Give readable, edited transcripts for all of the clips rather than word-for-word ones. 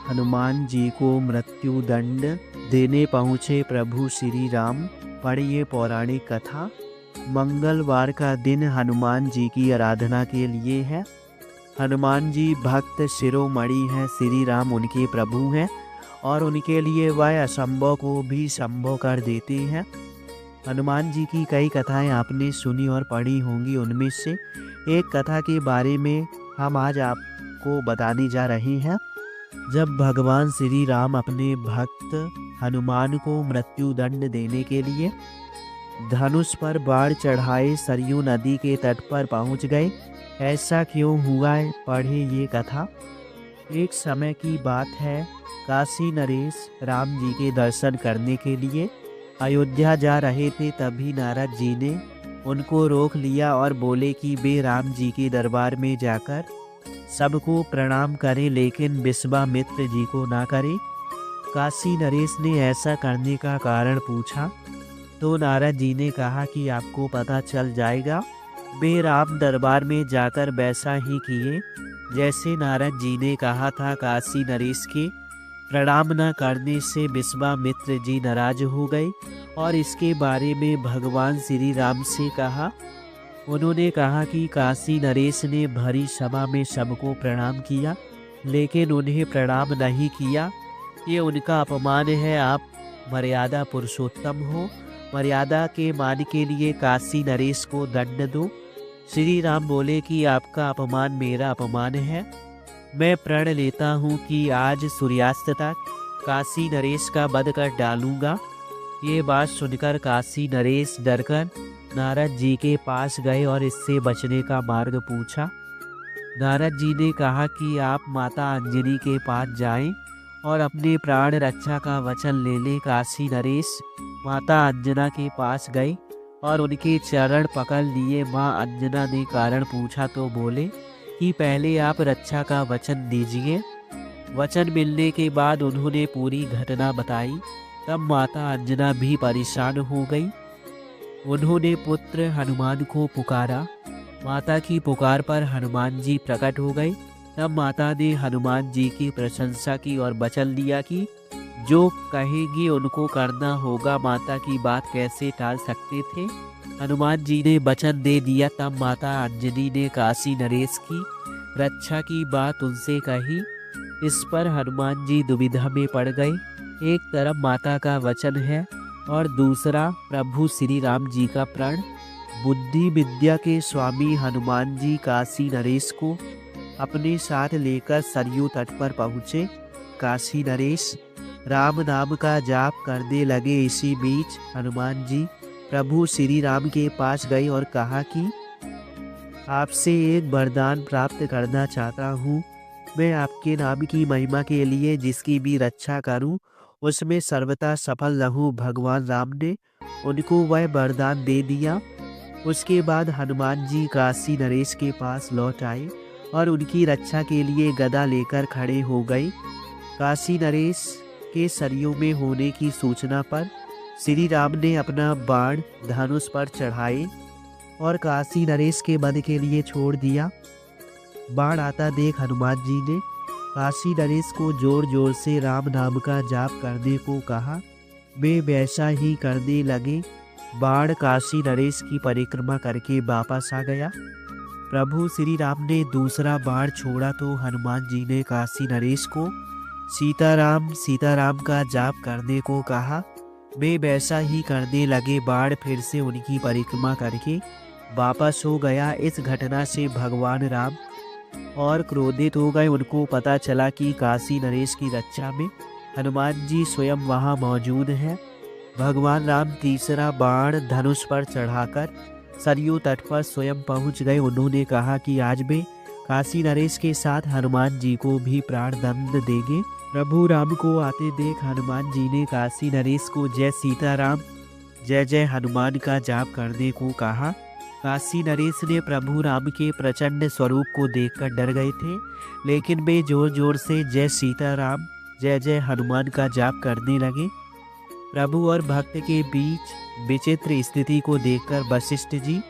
हनुमान जी को मृत्यु दंड देने पहुँचे प्रभु श्री राम। पढ़िए पौराणिक कथा। मंगलवार का दिन हनुमान जी की आराधना के लिए है। हनुमान जी भक्त शिरोमणि हैं, श्री राम उनके प्रभु हैं और उनके लिए वह असंभव को भी संभव कर देते हैं। हनुमान जी की कई कथाएं आपने सुनी और पढ़ी होंगी। उनमें से एक कथा के बारे में हम आज आपको बताने जा रहे हैं। जब भगवान श्री राम अपने भक्त हनुमान को मृत्यु दंड देने के लिए धनुष पर बाण चढ़ाए सरयू नदी के तट पर पहुंच गए। ऐसा क्यों हुआ है, पढ़े ये कथा। एक समय की बात है, काशी नरेश राम जी के दर्शन करने के लिए अयोध्या जा रहे थे। तभी नारद जी ने उनको रोक लिया और बोले कि वे राम जी के दरबार में जाकर सबको प्रणाम करें, लेकिन विश्वामित्र जी को ना करें। काशी नरेश ने ऐसा करने का कारण पूछा तो नारद जी ने कहा कि आपको पता चल जाएगा। वे राम दरबार में जाकर वैसा ही किए जैसे नारद जी ने कहा था। काशी नरेश के प्रणाम न करने से विश्वामित्र जी नाराज हो गए और इसके बारे में भगवान श्री राम से कहा। उन्होंने कहा कि काशी नरेश ने भरी सभा में सबको प्रणाम किया, लेकिन उन्हें प्रणाम नहीं किया। ये उनका अपमान है। आप मर्यादा पुरुषोत्तम हो, मर्यादा के मान के लिए काशी नरेश को दंड दो। श्री राम बोले कि आपका अपमान मेरा अपमान है। मैं प्रण लेता हूँ कि आज सूर्यास्त तक काशी नरेश का वध कर डालूंगा। ये बात सुनकर काशी नरेश डरकर नारद जी के पास गए और इससे बचने का मार्ग पूछा। नारद जी ने कहा कि आप माता अंजनी के पास जाएं और अपने प्राण रक्षा का वचन ले लें। काशी नरेश माता अंजना के पास गए और उनके चरण पकड़ लिए। माँ अंजना ने कारण पूछा तो बोले कि पहले आप रक्षा का वचन दीजिए। वचन मिलने के बाद उन्होंने पूरी घटना बताई। तब माता अंजना भी परेशान हो गई। उन्होंने पुत्र हनुमान को पुकारा। माता की पुकार पर हनुमान जी प्रकट हो गए। तब माता ने हनुमान जी की प्रशंसा की और वचन लिया कि जो कहेगी उनको करना होगा। माता की बात कैसे टाल सकते थे। हनुमान जी ने वचन दे दिया। तब माता अंजनी ने काशी नरेश की रक्षा की बात उनसे कही। इस पर हनुमान जी दुविधा में पड़ गए। एक तरफ माता का वचन है और दूसरा प्रभु श्री राम जी का प्रण। बुद्धि विद्या के स्वामी हनुमान जी काशी नरेश को अपने साथ लेकर सरयू तट पर पहुँचे। काशी नरेश राम नाम का जाप करने लगे। इसी बीच हनुमान जी प्रभु श्री राम के पास गए और कहा कि आपसे एक वरदान प्राप्त करना चाहता हूँ। मैं आपके नाम की महिमा के लिए जिसकी भी रक्षा करूँ उसमें सर्वथा सफल रहूँ। भगवान राम ने उनको वह वरदान दे दिया। उसके बाद हनुमान जी काशी नरेश के पास लौट आए और उनकी रक्षा के लिए गदा लेकर खड़े हो गए। काशी नरेश के सरयू में होने की सूचना पर श्री राम ने अपना बाण धनुष पर चढ़ाए और काशी नरेश के वध के लिए छोड़ दिया। बाण आता देख हनुमान जी ने काशी नरेश को जोर जोर से राम नाम का जाप करने को कहा। वे वैसा ही करने लगे। बाण काशी नरेश की परिक्रमा करके वापस आ गया। प्रभु श्री राम ने दूसरा बाण छोड़ा तो हनुमान जी ने काशी नरेश को सीताराम सीताराम का जाप करने को कहा। वे वैसा ही करने लगे। बाण फिर से उनकी परिक्रमा करके वापस हो गया। इस घटना से भगवान राम और क्रोधित हो गए। उनको पता चला कि काशी नरेश की रक्षा में हनुमान जी स्वयं वहां मौजूद हैं। भगवान राम तीसरा बाण धनुष पर चढ़ाकर सरयू तट पर स्वयं पहुंच गए। उन्होंने कहा कि आज वे काशी नरेश के साथ हनुमान जी को भी प्राण दंड देंगे। प्रभु राम को आते देख हनुमान जी ने काशी नरेश को जय सीताराम जय जय हनुमान का जाप करने को कहा। काशी नरेश ने प्रभु राम के प्रचंड स्वरूप को देखकर डर गए थे, लेकिन वे जोर जोर से जय सीताराम जय जय हनुमान का जाप करने लगे। प्रभु और भक्त के बीच विचित्र स्थिति को देखकर वशिष्ठ जी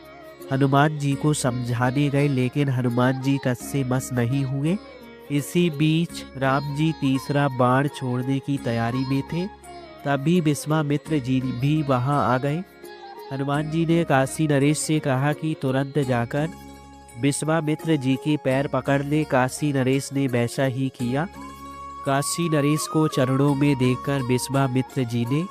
हनुमान जी को समझाने गए, लेकिन हनुमान जी टस से मस नहीं हुए। इसी बीच राम जी तीसरा बाण छोड़ने की तैयारी में थे। तभी विश्वामित्र जी भी वहां आ गए। हनुमान जी ने काशी नरेश से कहा कि तुरंत जाकर विश्वामित्र जी के पैर पकड़ ले। काशी नरेश ने वैसा ही किया। काशी नरेश को चरणों में देखकर विश्वामित्र जी ने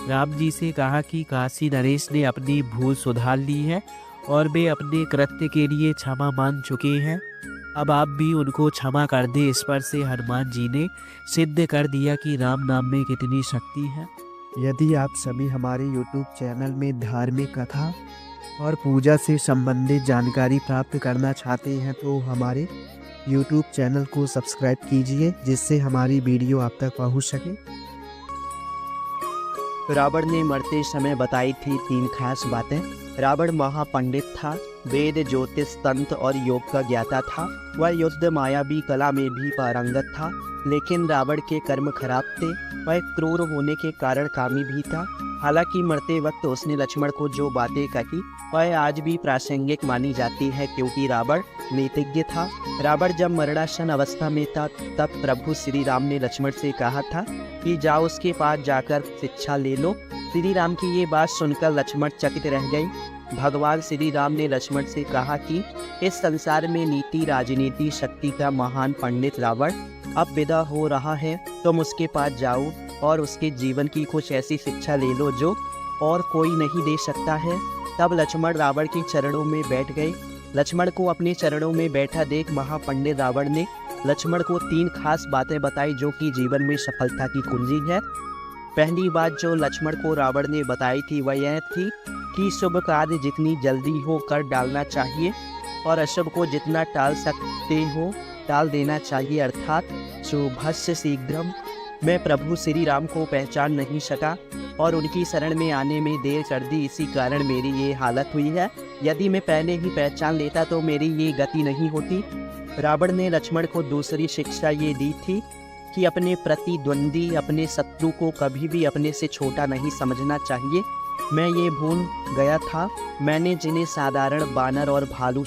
राम जी से कहा कि काशी नरेश ने अपनी भूल सुधार ली है और वे अपने कृत्य के लिए क्षमा मांग चुके हैं। अब आप भी उनको क्षमा कर दे। इस पर से हनुमान जी ने सिद्ध कर दिया कि राम नाम में कितनी शक्ति है। यदि आप सभी हमारे YouTube चैनल में धार्मिक कथा और पूजा से संबंधित जानकारी प्राप्त करना चाहते हैं तो हमारे YouTube चैनल को सब्सक्राइब कीजिए, जिससे हमारी वीडियो आप तक पहुंच सके। रावण ने मरते समय बताई थी 3 खास बातें। रावण महापंडित था, वेद, ज्योतिष, तंत्र और योग का ज्ञाता था। वह युद्ध, मायावी कला में भी पारंगत था, लेकिन रावण के कर्म खराब थे। वह क्रूर होने के कारण कामी भी था। हालांकि मरते वक्त उसने लक्ष्मण को जो बातें कही वह आज भी प्रासंगिक मानी जाती है, क्योंकि रावण नीतिज्ञ था। रावण जब मरणासन अवस्था में था तब प्रभु श्री राम ने लक्ष्मण से कहा था कि जाओ उसके पास जाकर शिक्षा ले लो। श्री राम की ये बात सुनकर लक्ष्मण चकित रह गए। भगवान श्री राम ने लक्ष्मण से कहा कि इस संसार में नीति, राजनीति, शक्ति का महान पंडित रावण अब विदा हो रहा है। तुम उसके पास जाओ और उसके जीवन की कुछ ऐसी शिक्षा ले लो जो और कोई नहीं दे सकता है। तब लक्ष्मण रावण के चरणों में बैठ गए। लक्ष्मण को अपने चरणों में बैठा देख महापंडित रावण ने लक्ष्मण को 3 खास बातें बताई जो कि जीवन में सफलता की कुंजी है। पहली बात जो लक्ष्मण को रावण ने बताई थी वह यह थी कि शुभ कार्य जितनी जल्दी हो कर डालना चाहिए और अशुभ को जितना टाल सकते हो टाल देना चाहिए, अर्थात शुभस्य शीघ्रम। मैं प्रभु श्री राम को पहचान नहीं सका और उनकी शरण में आने में देर कर दी, इसी कारण मेरी ये हालत हुई है। यदि मैं पहले ही पहचान लेता तो मेरी ये गति नहीं होती। रावण ने लक्ष्मण को दूसरी शिक्षा ये दी थी कि अपने प्रतिद्वंदी, अपने शत्रु को कभी भी अपने से छोटा नहीं समझना चाहिए। मैं ये भूल गया था। मैंने जिन्हें साधारण बानर और भालू